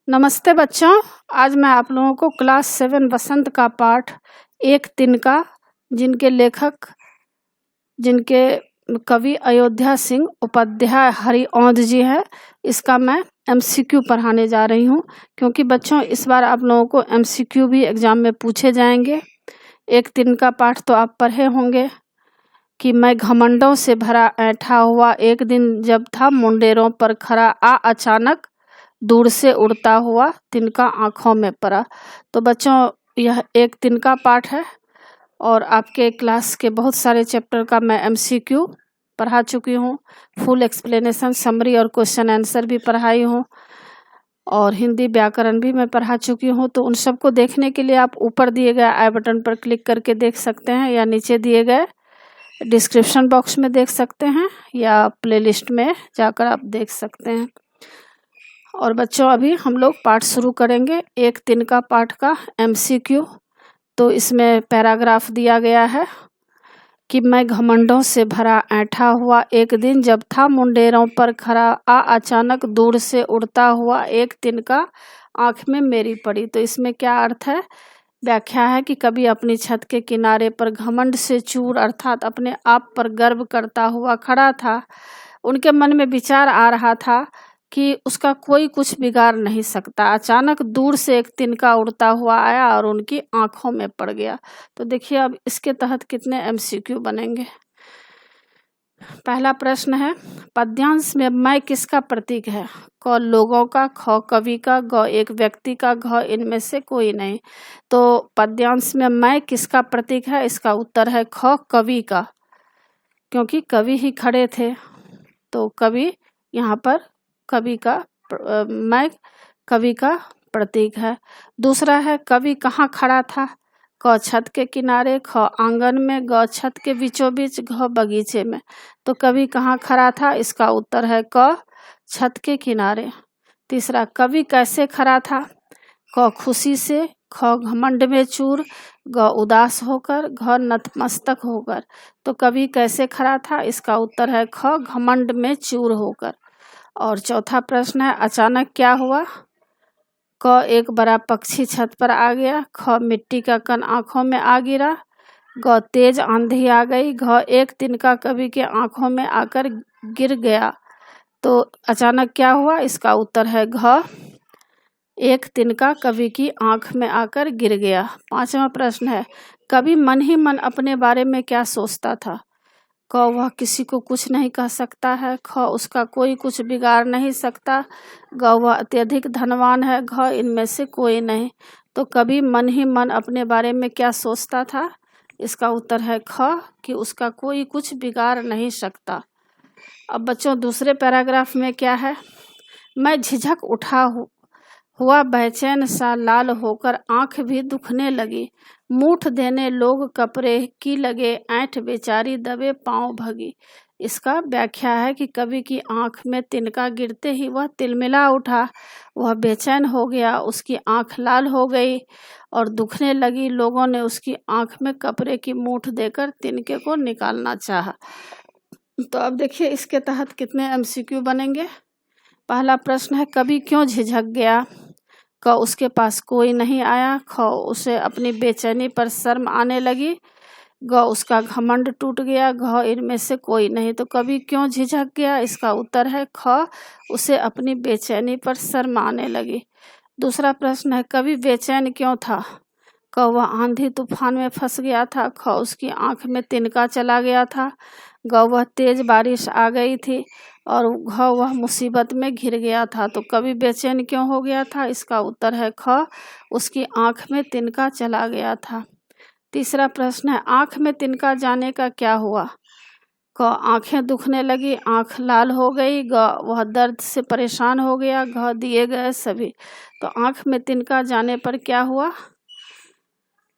नमस्ते बच्चों। आज मैं आप लोगों को क्लास 7 बसंत का पाठ एक तिनका, जिनके कवि अयोध्या सिंह उपाध्याय हरिऔंध जी है, इसका मैं एमसीक्यू पढ़ाने जा रही हूँ। क्योंकि बच्चों इस बार आप लोगों को एमसीक्यू भी एग्जाम में पूछे जाएंगे। एक तिनका पाठ तो आप पढ़े होंगे कि मैं घमंडों से भरा ऐंठा हुआ, एक दिन जब था मुंडेरों पर खड़ा, अचानक दूर से उड़ता हुआ तिनका आँखों में पड़ा। तो बच्चों यह एक तिनका पाठ है और आपके क्लास के बहुत सारे चैप्टर का मैं एमसीक्यू पढ़ा चुकी हूँ। फुल एक्सप्लेनेशन, समरी और क्वेश्चन आंसर भी पढ़ाई हूँ और हिंदी व्याकरण भी मैं पढ़ा चुकी हूँ। तो उन सबको देखने के लिए आप ऊपर दिए गए आई बटन पर क्लिक करके देख सकते हैं, या नीचे दिए गए डिस्क्रिप्शन बॉक्स में देख सकते हैं, या प्लेलिस्ट में जाकर आप देख सकते हैं। और बच्चों अभी हम लोग पाठ शुरू करेंगे एक तिनका पाठ का एमसीक्यू। तो इसमें पैराग्राफ दिया गया है कि मैं घमंडों से भरा ऐंठा हुआ, एक दिन जब था मुंडेरों पर खड़ा, अचानक दूर से उड़ता हुआ एक तिनका आँख में मेरी पड़ी। तो इसमें क्या अर्थ है? व्याख्या है कि कभी अपनी छत के किनारे पर घमंड से चूर अर्थात अपने आप पर गर्व करता हुआ खड़ा था। उनके मन में विचार आ रहा था कि उसका कोई कुछ बिगाड़ नहीं सकता। अचानक दूर से एक तिनका उड़ता हुआ आया और उनकी आंखों में पड़ गया। तो देखिए अब इसके तहत कितने एमसीक्यू बनेंगे। पहला प्रश्न है, पद्यांश में मैं किसका प्रतीक है? क लोगों का, ख कवि का, ग एक व्यक्ति का, घ इनमें से कोई नहीं। तो पद्यांश में मैं किसका प्रतीक है? इसका उत्तर है ख कवि का, क्योंकि कवि ही खड़े थे। तो कवि यहाँ पर कवि का मैं कवि का प्रतीक है। दूसरा है, कवि कहाँ खड़ा था? क छत के किनारे, ख आंगन में, ग छत के बीचों बीच, घ बगीचे में। तो कवि कहाँ खड़ा था? इसका उत्तर है क छत के किनारे। तीसरा, कवि कैसे खड़ा था? क खुशी से, ख घमंड में चूर, ग उदास होकर, घ नतमस्तक होकर। तो कवि कैसे खड़ा था? इसका उत्तर है ख घमंड में चूर होकर। और चौथा प्रश्न है, अचानक क्या हुआ? क एक बड़ा पक्षी छत पर आ गया, ख मिट्टी का कण आंखों में आ गिरा, ग तेज आंधी आ गई, घ एक तिनका कवि के आंखों में आकर गिर गया। तो अचानक क्या हुआ? इसका उत्तर है घ एक तिनका कवि की आंख में आकर गिर गया। पांचवा प्रश्न है, कवि मन ही मन अपने बारे में क्या सोचता था? क वह किसी को कुछ नहीं कह सकता है, ख उसका कोई कुछ बिगाड़ नहीं सकता, ग वह अत्यधिक धनवान है, घ इनमें से कोई नहीं। तो कवि मन ही मन अपने बारे में क्या सोचता था? इसका उत्तर है ख कि उसका कोई कुछ बिगाड़ नहीं सकता। अब बच्चों दूसरे पैराग्राफ में क्या है? मैं झिझक उठा हुआ बेचैन सा लाल होकर, आंख भी दुखने लगी, मूठ देने लोग कपड़े की लगे, ऐंठ बेचारी दबे पांव भगी। इसका व्याख्या है कि कवि की आंख में तिनका गिरते ही वह तिलमिला उठा, वह बेचैन हो गया, उसकी आंख लाल हो गई और दुखने लगी। लोगों ने उसकी आंख में कपड़े की मूठ देकर तिनके को निकालना चाहा। तो अब देखिए इसके तहत कितने एमसीक्यू बनेंगे। पहला प्रश्न है, कवि क्यों झिझक गया? क उसके पास कोई नहीं आया, ख उसे अपनी बेचैनी पर शर्म आने लगी, ग उसका घमंड टूट गया, घ इनमें से कोई नहीं। तो कवि क्यों झिझक गया? इसका उत्तर है ख उसे अपनी बेचैनी पर शर्म आने लगी। दूसरा प्रश्न है, कवि बेचैन क्यों था? क वह आंधी तूफान में फंस गया था, ख उसकी आंख में तिनका चला गया था, ग वह तेज बारिश आ गई थी और घ वह मुसीबत में घिर गया था। तो कवि बेचैन क्यों हो गया था? इसका उत्तर है ख उसकी आंख में तिनका चला गया था। तीसरा प्रश्न है, आंख में तिनका जाने का क्या हुआ? क आंखें दुखने लगी, आंख लाल हो गई, ग वह दर्द से परेशान हो गया, घ दिए गए सभी। तो आंख में तिनका जाने पर क्या हुआ?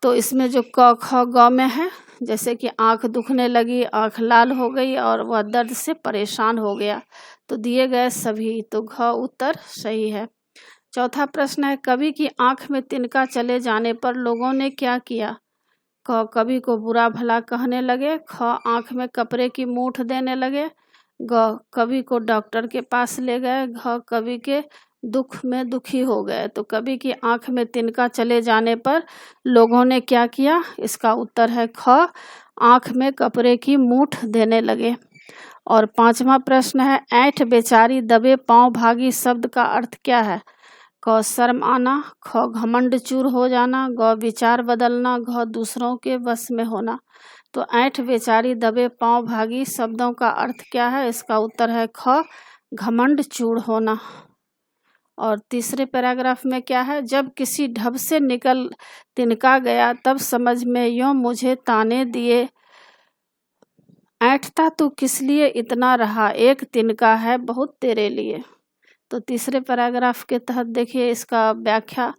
तो इसमें जो क ख ग में है, जैसे कि आंख दुखने लगी, आंख लाल हो गई और वह दर्द से परेशान हो गया, तो दिए गए सभी। तो घ उत्तर सही है। चौथा प्रश्न है, कवि की आंख में तिनका चले जाने पर लोगों ने क्या किया? क कवि को बुरा भला कहने लगे, ख आंख में कपड़े की मूठ देने लगे, ग कवि को डॉक्टर के पास ले गए, घ कवि के दुख में दुखी हो गए। तो कवि की आंख में तिनका चले जाने पर लोगों ने क्या किया? इसका उत्तर है ख, आंख में कपड़े की मूठ देने लगे। और 5वां प्रश्न है, ऐंठ बेचारी दबे पांव भागी शब्द का अर्थ क्या है? क, शर्म आना, ख, घमंड चूर हो जाना, ग, विचार बदलना, घ, दूसरों के वश में होना। तो ऐंठ बेचारी दबे पांव भागी शब्दों का अर्थ क्या है? इसका उत्तर है ख, घमंड चूर होना। और तीसरे पैराग्राफ में क्या है? जब किसी ढब से निकल तिनका गया तब समझ में यूं मुझे ताने दिए, ऐंठता तू किस लिए इतना रहा, एक तिनका है बहुत तेरे लिए। तो तीसरे पैराग्राफ के तहत देखिए इसका व्याख्या।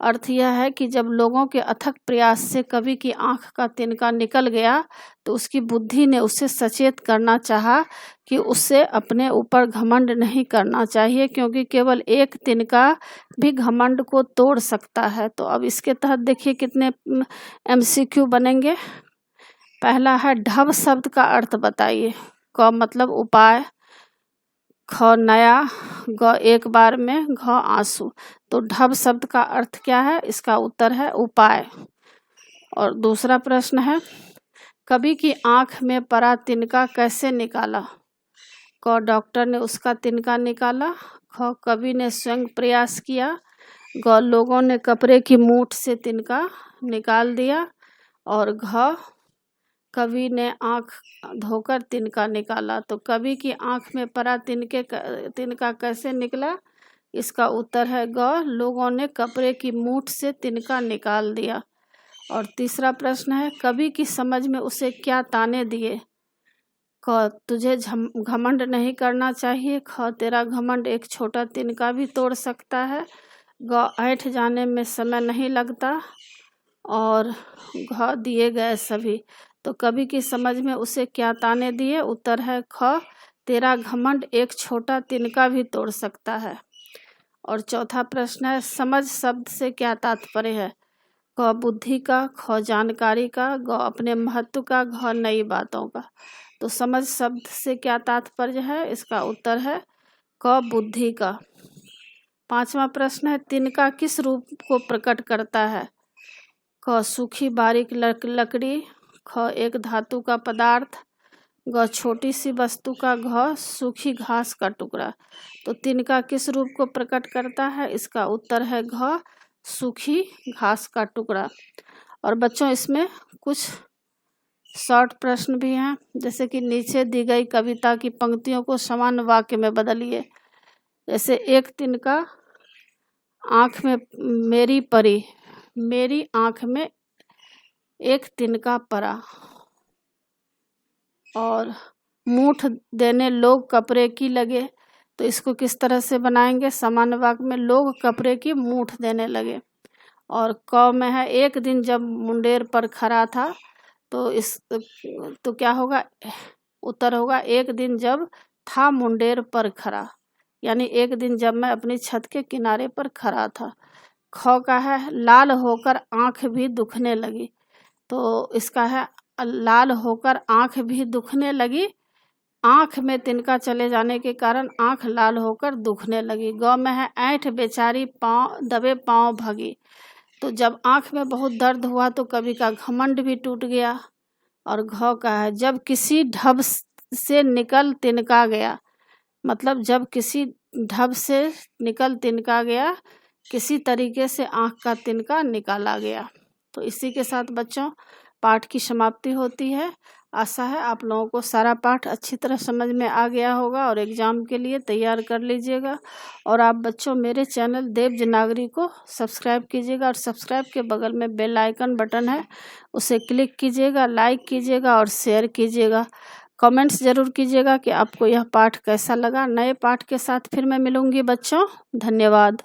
अर्थ यह है कि जब लोगों के अथक प्रयास से कवि की आंख का तिनका निकल गया तो उसकी बुद्धि ने उसे सचेत करना चाहा कि उससे अपने ऊपर घमंड नहीं करना चाहिए, क्योंकि केवल एक तिनका भी घमंड को तोड़ सकता है। तो अब इसके तहत देखिए कितने MCQ बनेंगे। पहला है, ढब शब्द का अर्थ बताइए। क मतलब उपाय, ख नया, ग एक बार में, घ आंसू। तो ढब शब्द का अर्थ क्या है? इसका उत्तर है उपाय। और दूसरा प्रश्न है, कवि की आंख में पड़ा तिनका कैसे निकाला? क, डॉक्टर ने उसका तिनका निकाला, ख, कवि ने स्वयं प्रयास किया, ग, लोगों ने कपड़े की मूठ से तिनका निकाल दिया, और घ, कवि ने आंख धोकर तिनका निकाला। तो कवि की आंख में पड़ा तिनका कैसे निकला? इसका उत्तर है ग, लोगों ने कपड़े की मूठ से तिनका निकाल दिया। और तीसरा प्रश्न है, कवि की समझ में उसे क्या ताने दिए? क, तुझे घमंड नहीं करना चाहिए, ख, तेरा घमंड एक छोटा तिनका भी तोड़ सकता है, ग, ऐंठ जाने में समय नहीं लगता, और घ, दिए गए सभी। तो कवि की समझ में उसे क्या ताने दिए? उत्तर है ख, तेरा घमंड एक छोटा तिनका भी तोड़ सकता है। और चौथा प्रश्न है, समझ शब्द से क्या तात्पर्य है? क, बुद्धि का, ख, जानकारी का, ग, अपने महत्व का, घ, नई बातों का। तो समझ शब्द से क्या तात्पर्य है? इसका उत्तर है क, बुद्धि का। 5वां प्रश्न है, तिनका किस रूप को प्रकट करता है? क, सूखी बारीक लकड़ी, ख, एक धातु का पदार्थ, ग, छोटी सी वस्तु का, घ, सूखी घास का टुकड़ा। तो तिनका किस रूप को प्रकट करता है? इसका उत्तर है घ, सूखी घास का टुकड़ा। और बच्चों इसमें कुछ शॉर्ट प्रश्न भी हैं, जैसे कि नीचे दी गई कविता की पंक्तियों को समान वाक्य में बदलिए। जैसे, एक तिनका आँख में मेरी परी, मेरी आँख में एक तिनका पड़ा, और मूठ देने लोग कपड़े की लगे। तो इसको किस तरह से बनाएंगे? सामान्य वाक्य में लोग कपड़े की मूठ देने लगे। और क में है, एक दिन जब मुंडेर पर खड़ा था, तो क्या होगा? उत्तर होगा, एक दिन जब था मुंडेर पर खड़ा, यानी एक दिन जब मैं अपनी छत के किनारे पर खड़ा था। ख का है, लाल होकर आँख भी दुखने लगी। तो इसका है, लाल होकर आँख भी दुखने लगी, आँख में तिनका चले जाने के कारण आँख लाल होकर दुखने लगी। ग में है, ऐंठ बेचारी दबे पाँव भागी। तो जब आँख में बहुत दर्द हुआ तो कवि का घमंड भी टूट गया। और घ का है, जब किसी ढब से निकल तिनका गया, मतलब जब किसी ढब से निकल तिनका गया, किसी तरीके से आँख का तिनका निकाला गया। तो इसी के साथ बच्चों पाठ की समाप्ति होती है। आशा है आप लोगों को सारा पाठ अच्छी तरह समझ में आ गया होगा और एग्ज़ाम के लिए तैयार कर लीजिएगा। और आप बच्चों मेरे चैनल देवजनागरी को सब्सक्राइब कीजिएगा, और सब्सक्राइब के बगल में बेल आइकन बटन है, उसे क्लिक कीजिएगा, लाइक कीजिएगा और शेयर कीजिएगा। कमेंट्स ज़रूर कीजिएगा कि आपको यह पाठ कैसा लगा। नए पाठ के साथ फिर मैं मिलूँगी बच्चों। धन्यवाद।